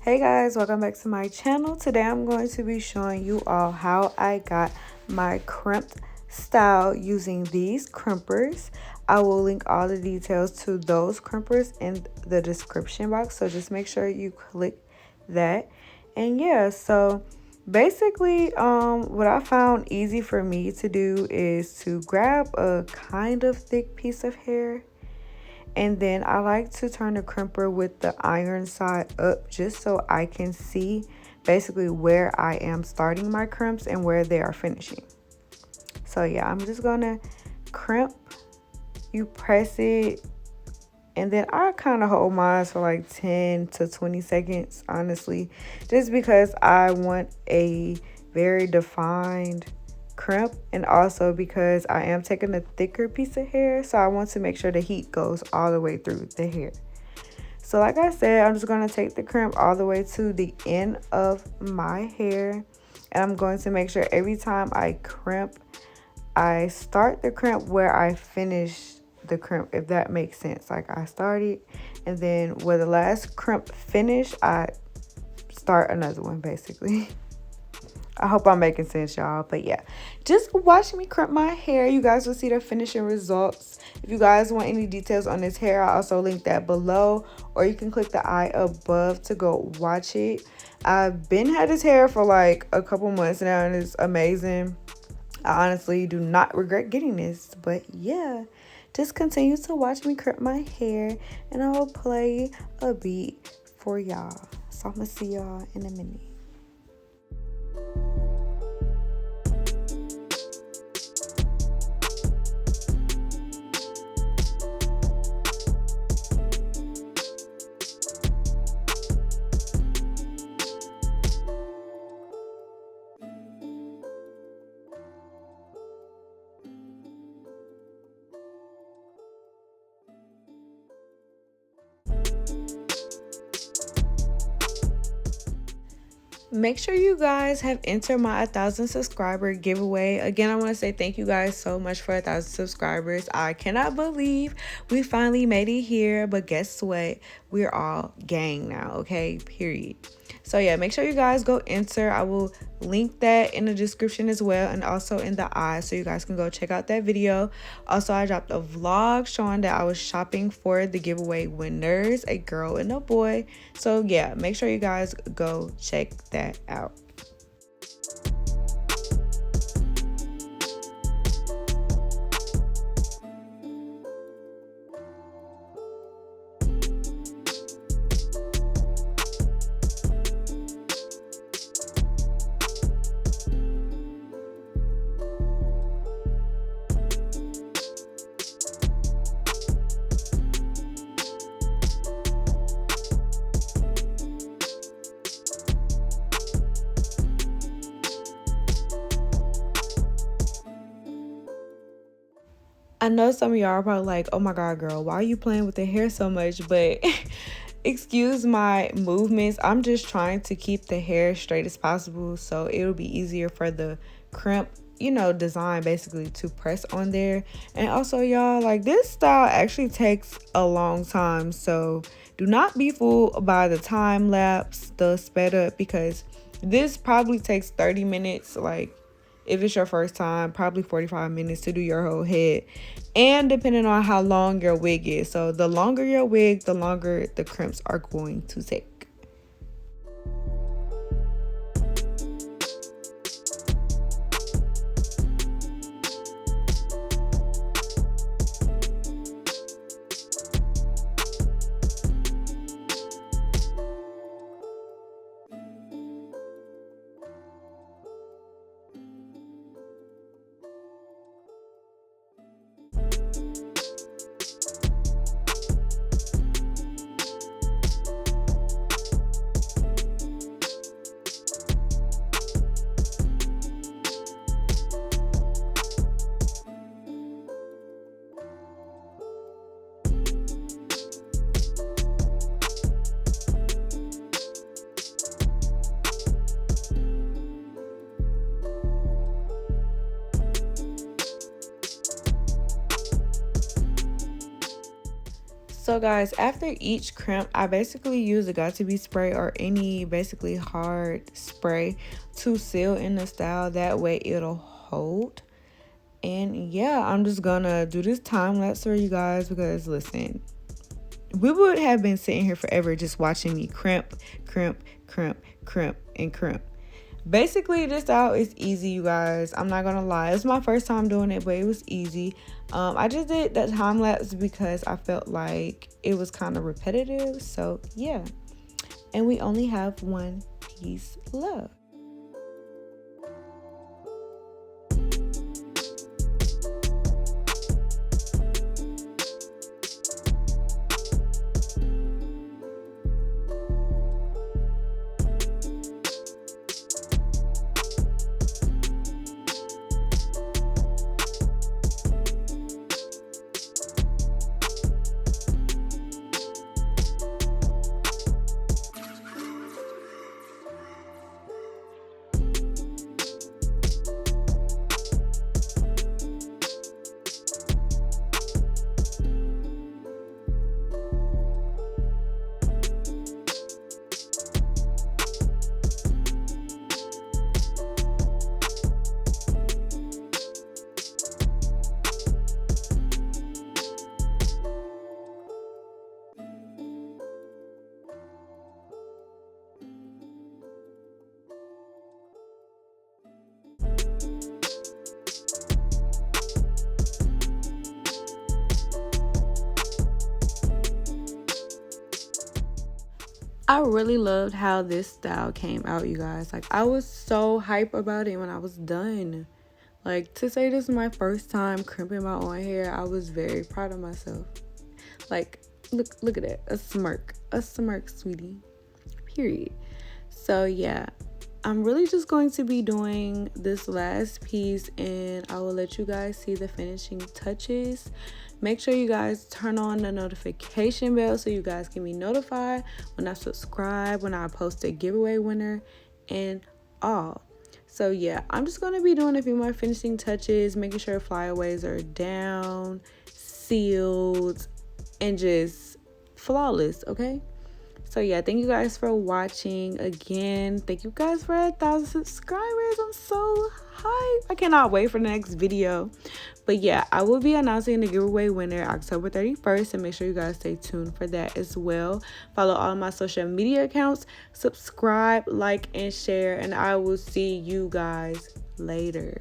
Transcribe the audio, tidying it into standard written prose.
Hey guys, welcome back to my channel. Today I'm going to be showing you all how I got my crimped style using these crimpers. I will link all the details to those crimpers in the description box, so just make sure you click that. And yeah, so basically what I found easy for me to do is to grab a kind of thick piece of hair, and then I like to turn the crimper with the iron side up just so I can see basically where I am starting my crimps and where they are finishing. So yeah, I'm just gonna crimp. You press it, and then I kind of hold mine for like 10 to 20 seconds, honestly, just because I want a very defined crimp, and also because I am taking a thicker piece of hair, so I want to make sure the heat goes all the way through the hair. So like I said, I'm just going to take the crimp all the way to the end of my hair, and I'm going to make sure every time I crimp, I start the crimp where I finish the crimp, if that makes sense. Like I started, and then where the last crimp finish, I start another one basically. I hope I'm making sense, y'all. But yeah, just watch me crimp my hair. You guys will see the finishing results. If you guys want any details on this hair, I'll also link that below, or you can click the eye above to go watch it. I've been had this hair for like a couple months now, and it's amazing. I honestly do not regret getting this. But yeah, just continue to watch me crimp my hair, and I will play a beat for y'all. So I'm gonna see y'all in a minute. Make sure you guys have entered my 1,000 subscriber giveaway. Again, I want to say thank you guys so much for 1,000 subscribers. I cannot believe we finally made it here, but guess what? We're all gang now, okay? Period. So yeah, make sure you guys go enter. I will link that in the description as well, and also in the eye, so you guys can go check out that video. Also, I dropped a vlog showing that I was shopping for the giveaway winners, a girl and a boy. So yeah, make sure you guys go check that out. I know some of y'all are probably like, oh my god, girl, why are you playing with the hair so much? But excuse my movements. I'm just trying to keep the hair straight as possible, so it'll be easier for the crimp, you know, design basically to press on there. And also, y'all, like, this style actually takes a long time, so do not be fooled by the time lapse, the sped up, because this probably takes 30 minutes. Like, if it's your first time, probably 45 minutes to do your whole head, and depending on how long your wig is. So the longer your wig, the longer the crimps are going to take. So guys, after each crimp, I basically use a got2b spray or any basically hard spray to seal in the style. That way it'll hold. And yeah, I'm just gonna do this time lapse for you guys because listen, we would have been sitting here forever just watching me crimp, crimp, crimp, crimp, and crimp. Basically, this style is easy, you guys. I'm not gonna lie, it's my first time doing it, but it was easy. I just did that time lapse because I felt like it was kind of repetitive. So yeah, and we only have one piece left. I really loved how this style came out, you guys. Like, I was so hype about it when I was done. Like, to say this is my first time crimping my own hair, I was very proud of myself. Like, look at it. A smirk, sweetie. Period. So yeah, I'm really just going to be doing this last piece and I will let you guys see the finishing touches. Make sure you guys turn on the notification bell so you guys can be notified when I subscribe, when I post a giveaway winner, and all. So yeah, I'm just going to be doing a few more finishing touches, making sure flyaways are down, sealed, and just flawless, okay? So yeah, thank you guys for watching. Again, thank you guys for 1,000 subscribers. I'm so hyped. I cannot wait for the next video. But yeah, I will be announcing the giveaway winner October 31st, and make sure you guys stay tuned for that as well. Follow all of my social media accounts, subscribe, like, and share, and I will see you guys later.